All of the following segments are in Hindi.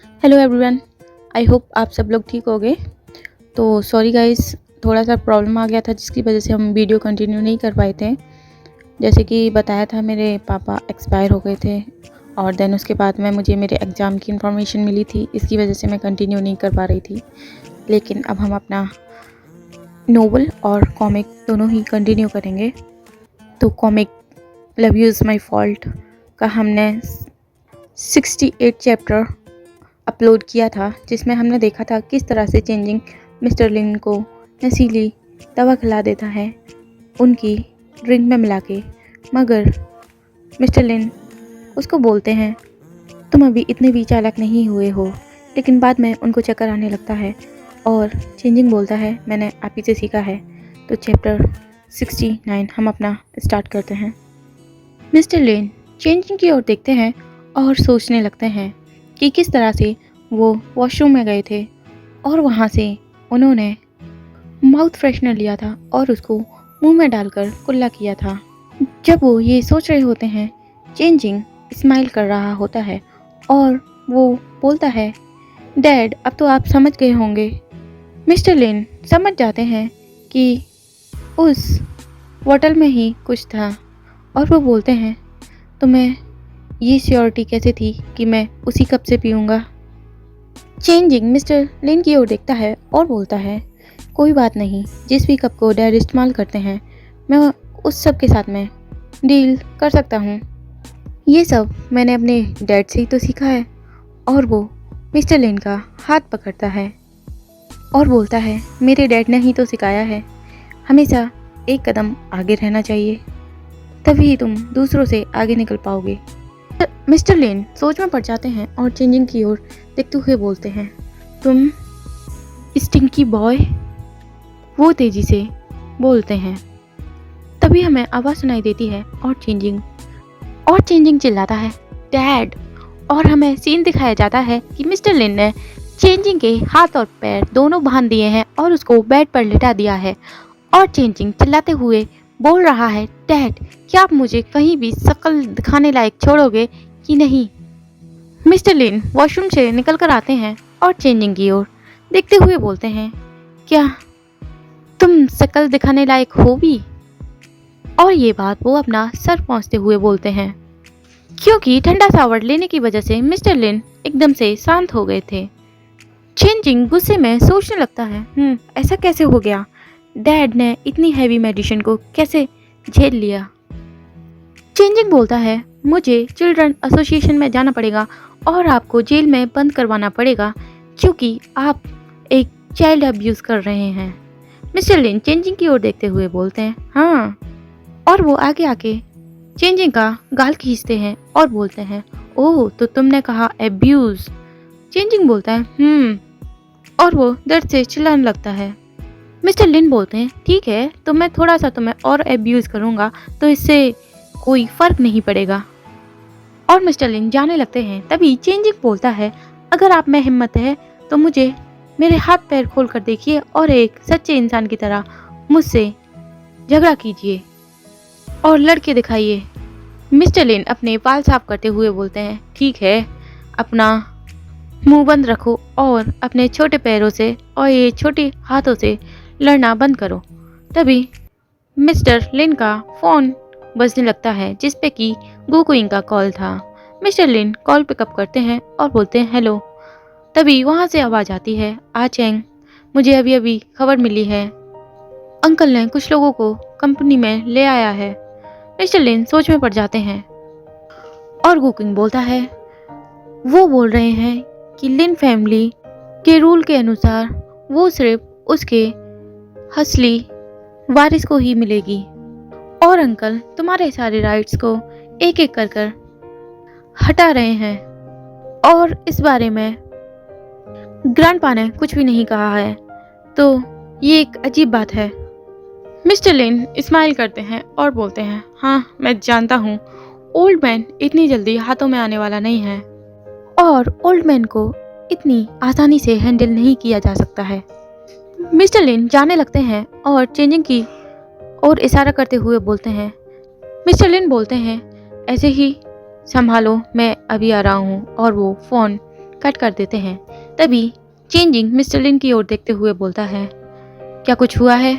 Hello everyone. आई होप आप सब लोग ठीक हो गए। तो सॉरी गाइस, थोड़ा सा प्रॉब्लम आ गया था जिसकी वजह से हम वीडियो कंटिन्यू नहीं कर पाए थे। जैसे कि बताया था, मेरे पापा एक्सपायर हो गए थे और देन उसके बाद में मुझे मेरे एग्ज़ाम की इन्फॉर्मेशन मिली थी। इसकी वजह से मैं कंटिन्यू नहीं कर पा रही थी। लेकिन अब हम अपना नोवेल और कॉमिक दोनों ही कंटिन्यू करेंगे। तो comic love you is my fault का हमने 68 चैप्टर अपलोड किया था, जिसमें हमने देखा था किस तरह से चेंजिंग मिस्टर लिन को नशीली दवा खिला देता है उनकी ड्रिंक में मिला के। मगर मिस्टर लिन उसको बोलते हैं तुम अभी इतने भी चालाक नहीं हुए हो, लेकिन बाद में उनको चक्कर आने लगता है और चेंजिंग बोलता है मैंने आप ही से सीखा है। तो चैप्टर 69 हम अपना स्टार्ट करते हैं। मिस्टर लिन चेंजिंग की ओर देखते हैं और सोचने लगते हैं कि किस तरह से वो वॉशरूम में गए थे और वहाँ से उन्होंने माउथ फ्रेशनर लिया था और उसको मुंह में डालकर कुल्ला किया था। जब वो ये सोच रहे होते हैं, चेंजिंग स्माइल कर रहा होता है और वो बोलता है डैड अब तो आप समझ गए होंगे। मिस्टर लिन समझ जाते हैं कि उस बोतल में ही कुछ था और वो बोलते हैं तुम्हें ये श्योरिटी कैसे थी कि मैं उसी कप से पीऊँगा। चेंजिंग मिस्टर लिन की ओर देखता है और बोलता है कोई बात नहीं, जिस भी कप को डैड इस्तेमाल करते हैं मैं उस सब के साथ में डील कर सकता हूँ। ये सब मैंने अपने डैड से ही तो सीखा है। और वो मिस्टर लिन का हाथ पकड़ता है और बोलता है मेरे डैड ने ही तो सिखाया है, हमेशा एक कदम आगे रहना चाहिए, तभी तुम दूसरों से आगे निकल पाओगे। मिस्टर लिन सोच में पड़ जाते हैं और चेंजिंग की ओर देखते हुए बोलते हैं तुम स्टिंकी बॉय। वो तेजी से बोलते हैं। तभी हमें आवाज़ सुनाई देती है और चेंजिंग चिल्लाता है डैड। और हमें सीन दिखाया जाता है कि मिस्टर लिन ने चेंजिंग के हाथ और पैर दोनों बांध दिए हैं और उसको बेड पर लिटा दिया है और चेंजिंग चिल्लाते हुए बोल रहा है डैड क्या आप मुझे कहीं भी शक्ल दिखाने लायक छोड़ोगे कि नहीं। मिस्टर लिन वॉशरूम से निकल कर आते हैं और चेंजिंग की ओर देखते हुए बोलते हैं क्या तुम शक्ल दिखाने लायक हो भी। और ये बात वो अपना सर पहुंचते हुए बोलते हैं, क्योंकि ठंडा शावर लेने की वजह से मिस्टर लिन एकदम से शांत हो गए थे। चेंजिंग गुस्से में सोचने लगता है ऐसा कैसे हो गया, डैड ने इतनी हैवी मेडिसिन को कैसे झेल लिया। चेंजिंग बोलता है मुझे चिल्ड्रन एसोसिएशन में जाना पड़ेगा और आपको जेल में बंद करवाना पड़ेगा क्योंकि आप एक चाइल्ड अब्यूज़ कर रहे हैं। मिस्टर लिन चेंजिंग की ओर देखते हुए बोलते हैं हाँ। और वो आगे आके चेंजिंग का गाल खींचते हैं और बोलते हैं ओह तो तुमने कहा अब्यूज़। चेंजिंग बोलता है और वो दर्द से चिल्लाने लगता है। मिस्टर लिन बोलते हैं ठीक है, तो मैं थोड़ा सा तुम्हें और अब्यूज़ करूँगा तो इससे कोई फ़र्क नहीं पड़ेगा। और मिस्टर लिन जाने लगते हैं। तभी चेंजिंग बोलता है अगर आप में हिम्मत है तो मुझे मेरे हाथ पैर खोल कर देखिए और एक सच्चे इंसान की तरह मुझसे झगड़ा कीजिए और लड़के दिखाइए। मिस्टर लिन अपने बाल साफ करते हुए बोलते हैं ठीक है, अपना मुंह बंद रखो और अपने छोटे पैरों से और ये छोटे हाथों से लड़ना बंद करो। तभी मिस्टर लिन का फ़ोन बजने लगता है जिस पे कि गोकुइंग का कॉल था। मिस्टर लिन कॉल पिकअप करते हैं और बोलते हैं हेलो। तभी वहाँ से आवाज़ आती है आ चैंग, मुझे अभी अभी खबर मिली है, अंकल ने कुछ लोगों को कंपनी में ले आया है। मिस्टर लिन सोच में पड़ जाते हैं और गोकुइंग बोलता है वो बोल रहे हैं कि लिन फैमिली के रूल के अनुसार वो सिर्फ उसके असली वारिस को ही मिलेगी और अंकल तुम्हारे सारे राइट्स को एक एक कर हटा रहे हैं और इस बारे में ग्रैंडपा ने कुछ भी नहीं कहा है, तो ये एक अजीब बात है। मिस्टर लिन स्माइल करते हैं और बोलते हैं हाँ मैं जानता हूँ ओल्ड मैन इतनी जल्दी हाथों में आने वाला नहीं है और ओल्ड मैन को इतनी आसानी से हैंडल नहीं किया जा सकता है। मिस्टर लिन जाने लगते हैं और चेंजिंग की और इशारा करते हुए बोलते हैं मिस्टर लिन बोलते हैं ऐसे ही संभालो, मैं अभी आ रहा हूँ। और वो फ़ोन कट कर देते हैं। तभी चेंजिंग मिस्टर लिन की ओर देखते हुए बोलता है, क्या कुछ हुआ है?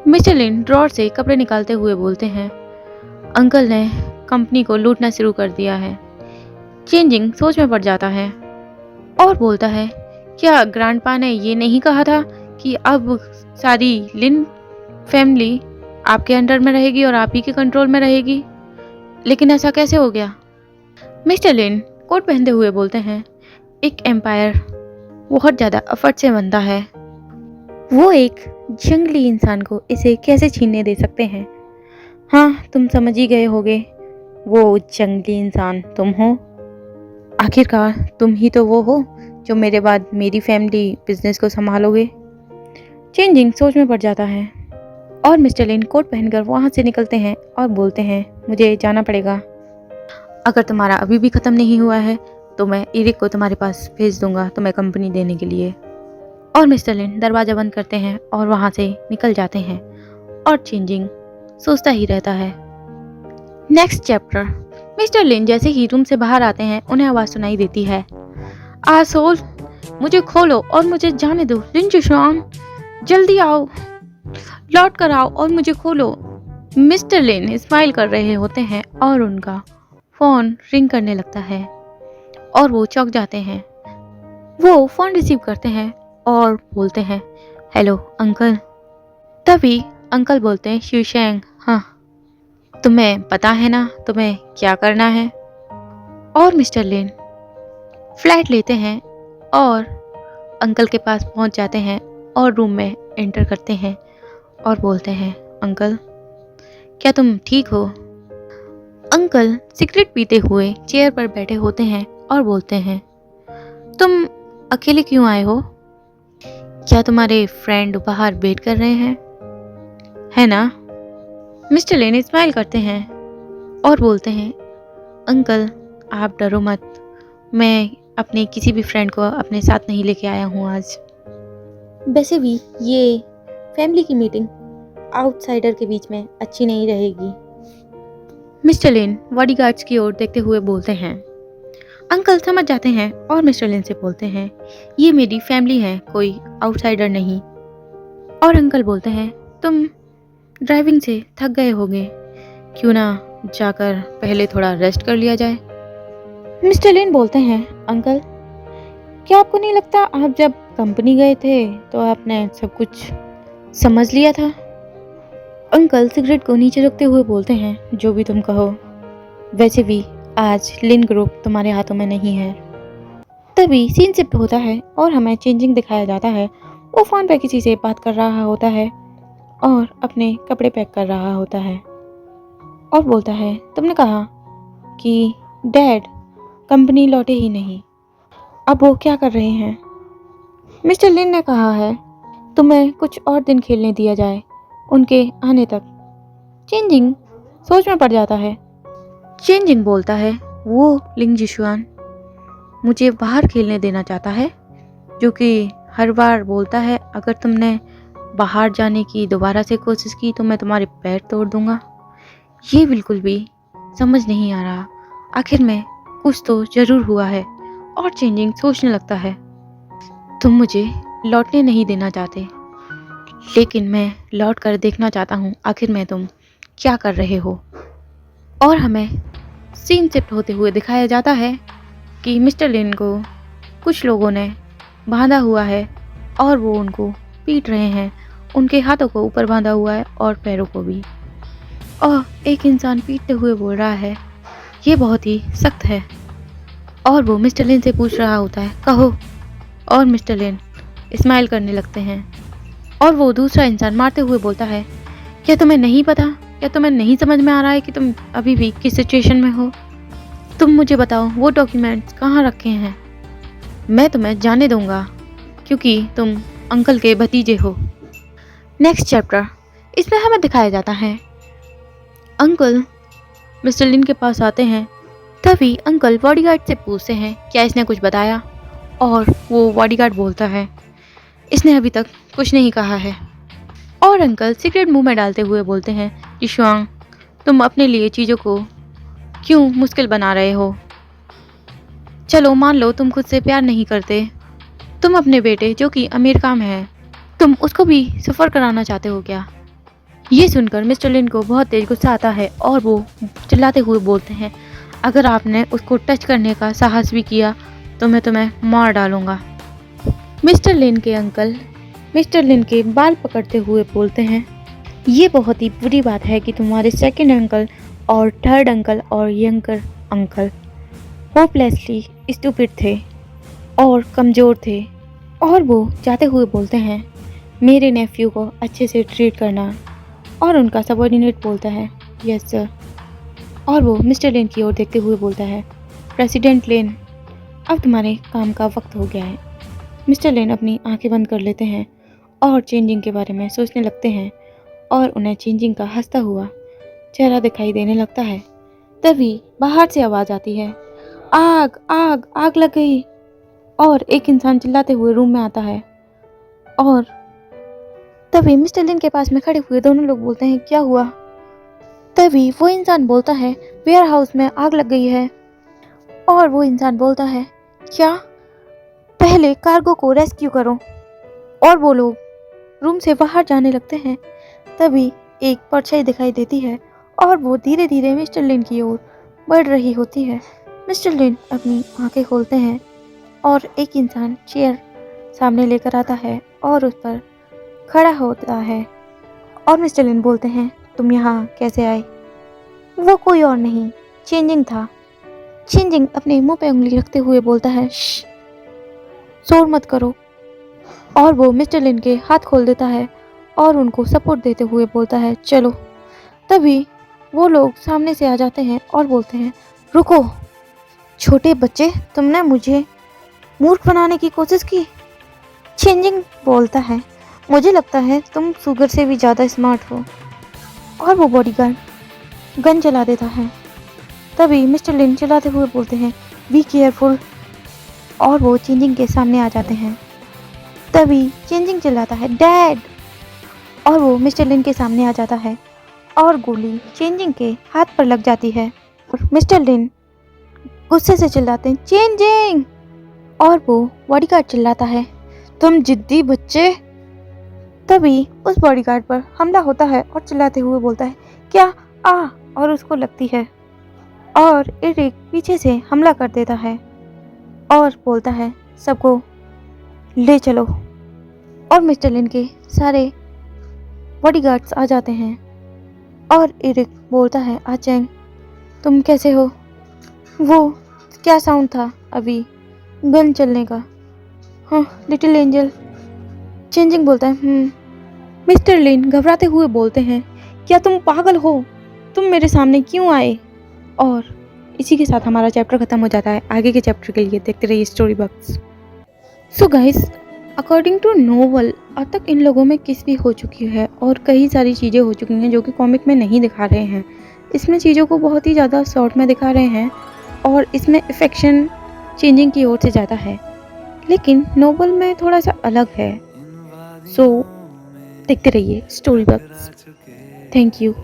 मिस्टर लिन ड्रॉर से कपड़े निकालते हुए बोलते हैं, अंकल ने कंपनी को लूटना शुरू कर दिया है। चेंजिंग सोच में पड़ जाता है और बोलता है, क्या ग्रैंडपा ने ये नहीं कहा था कि अब सारी लिन फैमिली आपके अंडर में रहेगी और आप ही के कंट्रोल में रहेगी? लेकिन ऐसा कैसे हो गया? मिस्टर लिन कोट पहनते हुए बोलते हैं, एक एम्पायर बहुत ज़्यादा एफर्ट से बनता है। वो एक जंगली इंसान को इसे कैसे छीनने दे सकते हैं? हाँ, तुम समझ ही गए होगे, वो जंगली इंसान तुम हो। आखिरकार तुम ही तो वो हो जो मेरे बाद मेरी फैमिली बिजनेस को संभालोगे। चेंजिंग सोच में पड़ जाता है और मिस्टर लिन कोट पहनकर वहाँ से निकलते हैं और बोलते हैं, मुझे जाना पड़ेगा। अगर तुम्हारा अभी भी ख़त्म नहीं हुआ है तो मैं इरिक को तुम्हारे पास भेज दूंगा तुम्हें कंपनी देने के लिए। और मिस्टर लिन दरवाज़ा बंद करते हैं और वहाँ से निकल जाते हैं और चेंजिंग सोचता ही रहता है। Next chapter. मिस्टर लिन जैसे ही रूम से बाहर आते हैं उन्हें आवाज़ सुनाई देती है, आसोल, मुझे खोलो और मुझे जाने दो। लिन जुशुआन, जल्दी आओ, लौट कर आओ और मुझे खोलो। मिस्टर लिन स्माइल कर रहे होते हैं और उनका फ़ोन रिंग करने लगता है और वो चौंक जाते हैं। वो फ़ोन रिसीव करते हैं और बोलते हैं, हेलो अंकल। तभी अंकल बोलते हैं, शिवशेंग, हाँ तुम्हें पता है ना तुम्हें क्या करना है? और मिस्टर लिन फ्लैट लेते हैं और अंकल के पास पहुंच जाते हैं और रूम में एंटर करते हैं और बोलते हैं, अंकल क्या तुम ठीक हो? अंकल सिगरेट पीते हुए चेयर पर बैठे होते हैं और बोलते हैं, तुम अकेले क्यों आए हो? क्या तुम्हारे फ्रेंड बाहर वेट कर रहे हैं, है ना? मिस्टर लिन स्माइल करते हैं और बोलते हैं, अंकल आप डरो मत, मैं अपने किसी भी फ्रेंड को अपने साथ नहीं लेके आया हूँ आज। वैसे भी ये फैमिली की मीटिंग आउटसाइडर के बीच में अच्छी नहीं रहेगी। मिस्टर लिन बॉडीगार्ड्स की ओर देखते हुए बोलते हैं। अंकल समझ जाते हैं और मिस्टर लिन से बोलते हैं, ये मेरी फैमिली है, कोई आउटसाइडर नहीं। और अंकल बोलते हैं, तुम ड्राइविंग से थक गए होगे, क्यों ना जाकर पहले थोड़ा रेस्ट कर लिया जाए। मिस्टर लिन बोलते हैं, अंकल क्या आपको नहीं लगता आप जब कंपनी गए थे तो आपने सब कुछ समझ लिया था? अंकल सिगरेट को नीचे रखते हुए बोलते हैं, जो भी तुम कहो, वैसे भी आज लिन ग्रुप तुम्हारे हाथों में नहीं है। तभी सीन शिफ्ट होता है और हमें चेंजिंग दिखाया जाता है। वो फ़ोन पे किसी से बात कर रहा होता है और अपने कपड़े पैक कर रहा होता है और बोलता है, तुमने कहा कि डैड कंपनी लौटे ही नहीं, अब वो क्या कर रहे हैं? मिस्टर लिन ने कहा है तुम्हें कुछ और दिन खेलने दिया जाए उनके आने तक। चेंजिंग सोच में पड़ जाता है। चेंजिंग बोलता है, वो लिंग जिशुआन मुझे बाहर खेलने देना चाहता है, जो कि हर बार बोलता है अगर तुमने बाहर जाने की दोबारा से कोशिश की तो मैं तुम्हारे पैर तोड़ दूंगा। ये बिल्कुल भी समझ नहीं आ रहा, आखिर में कुछ तो ज़रूर हुआ है। और चेंजिंग सोचने लगता है, तुम मुझे लौटने नहीं देना चाहते, लेकिन मैं लौट कर देखना चाहता हूँ आखिर में तुम क्या कर रहे हो। और हमें सीन शिफ्ट होते हुए दिखाया जाता है कि मिस्टर लिन को कुछ लोगों ने बांधा हुआ है और वो उनको पीट रहे हैं। उनके हाथों को ऊपर बांधा हुआ है और पैरों को भी। और एक इंसान पीटते हुए बोल रहा है, ये बहुत ही सख्त है। और वो मिस्टर लिन से पूछ रहा होता है, कहो। और मिस्टर लिन स्माइल करने लगते हैं और वो दूसरा इंसान मारते हुए बोलता है, क्या तुम्हें नहीं पता, क्या तुम्हें नहीं समझ में आ रहा है कि तुम अभी भी किस सिचुएशन में हो? तुम मुझे बताओ वो डॉक्यूमेंट्स कहाँ रखे हैं, मैं तुम्हें जाने दूंगा क्योंकि तुम अंकल के भतीजे हो। Next chapter. इसमें हमें दिखाया जाता है अंकल मिस्टर लिन के पास आते हैं। तभी अंकल बॉडीगार्ड से पूछते हैं, क्या इसने कुछ बताया? और वो बॉडीगार्ड बोलता है, इसने अभी तक कुछ नहीं कहा है। और अंकल सिगरेट मुंह में डालते हुए बोलते हैं, जिशुआंग तुम अपने लिए चीज़ों को क्यों मुश्किल बना रहे हो? चलो मान लो तुम खुद से प्यार नहीं करते, तुम अपने बेटे जो कि अमीर काम है, तुम उसको भी सफ़र कराना चाहते हो क्या? ये सुनकर मिस्टर लिन को बहुत तेज गुस्सा आता है और वो चिल्लाते हुए बोलते हैं, अगर आपने उसको टच करने का साहस भी किया तो मैं तुम्हें मार डालूंगा। मिस्टर लिन के अंकल मिस्टर लिन के बाल पकड़ते हुए बोलते हैं, ये बहुत ही बुरी बात है कि तुम्हारे सेकंड अंकल और थर्ड अंकल और यंगर अंकल होपलेसली स्टूपिड थे और कमज़ोर थे। और वो जाते हुए बोलते हैं, मेरे नेफ्यू को अच्छे से ट्रीट करना। और उनका सबॉर्डिनेट बोलता है, यस सर। और वो मिस्टर लेन की ओर देखते हुए बोलता है, प्रेसिडेंट लेन, अब तुम्हारे काम का वक्त हो गया है। मिस्टर लेन अपनी आंखें बंद कर लेते हैं और चेंजिंग के बारे में सोचने लगते हैं और उन्हें चेंजिंग का हंसता हुआ चेहरा दिखाई देने लगता है। तभी बाहर से आवाज़ आती है, आग आग आग लग गई। और एक इंसान चिल्लाते हुए रूम में आता है और तभी मिस्टर लिन के पास में खड़े हुए दोनों लोग बोलते हैं, क्या हुआ? तभी वो इंसान बोलता है, वेयर हाउस में आग लग गई है। और वो इंसान बोलता है, क्या? पहले कार्गो को रेस्क्यू करो। और वो लोग रूम से बाहर जाने लगते हैं। तभी एक परछाई दिखाई देती है और वो धीरे धीरे मिस्टर लिन की ओर बढ़ रही होती है। मिस्टर लिन अपनी आंखें खोलते हैं और एक इंसान चेयर सामने लेकर आता है और उस पर खड़ा होता है। और मिस्टर लिन बोलते हैं, तुम यहाँ कैसे आए? वो कोई और नहीं, चेंजिंग था। चेंजिंग अपने मुंह पे उंगली रखते हुए बोलता है, श्श, शोर मत करो। और वो मिस्टर लिन के हाथ खोल देता है और उनको सपोर्ट देते हुए बोलता है, चलो। तभी वो लोग सामने से आ जाते हैं और बोलते हैं, रुको छोटे बच्चे, तुमने मुझे मूर्ख बनाने की कोशिश की। चेंजिंग बोलता है, मुझे लगता है तुम शुगर से भी ज़्यादा स्मार्ट हो। और वो बॉडीगार्ड गन चला देता है। तभी मिस्टर लिन चिल्लाते हुए बोलते हैं, बी केयरफुल। और वो चेंजिंग के सामने आ जाते हैं। तभी चेंजिंग चिल्लाता है, डैड। और वो मिस्टर लिन के सामने आ जाता है और गोली चेंजिंग के हाथ पर लग जाती है। और मिस्टर लिन गुस्से से चिल्लाते हैं, चेंजिंग। और वो बॉडीगार्ड चिल्लाता है, तुम जिद्दी बच्चे। तभी उस बॉडीगार्ड पर हमला होता है और चिल्लाते हुए बोलता है, क्या? आ। और उसको लगती है और एरिक पीछे से हमला कर देता है और बोलता है, सबको ले चलो। और मिस्टर लिन के सारे बॉडीगार्ड्स आ जाते हैं और एरिक बोलता है, आचेंग तुम कैसे हो? वो क्या साउंड था अभी गन चलने का? हाँ, लिटिल एंजल। चेंजिंग बोलता है, मिस्टर लिन घबराते हुए बोलते हैं, क्या तुम पागल हो? तुम मेरे सामने क्यों आए? और इसी के साथ हमारा चैप्टर ख़त्म हो जाता है। आगे के चैप्टर के लिए देखते रहिए story box. So guys, according to novel अब तक इन लोगों में किस भी हो चुकी है और कई सारी चीज़ें हो चुकी हैं जो कि कॉमिक में नहीं दिखा रहे हैं। इसमें चीज़ों को बहुत ही ज़्यादा शॉर्ट में दिखा रहे हैं और इसमें इफेक्शन चेंजिंग की ओर से ज़्यादा है, लेकिन नोवेल में थोड़ा सा अलग है। सो देखते रहिए स्टोरी बॉक्स। Thank you.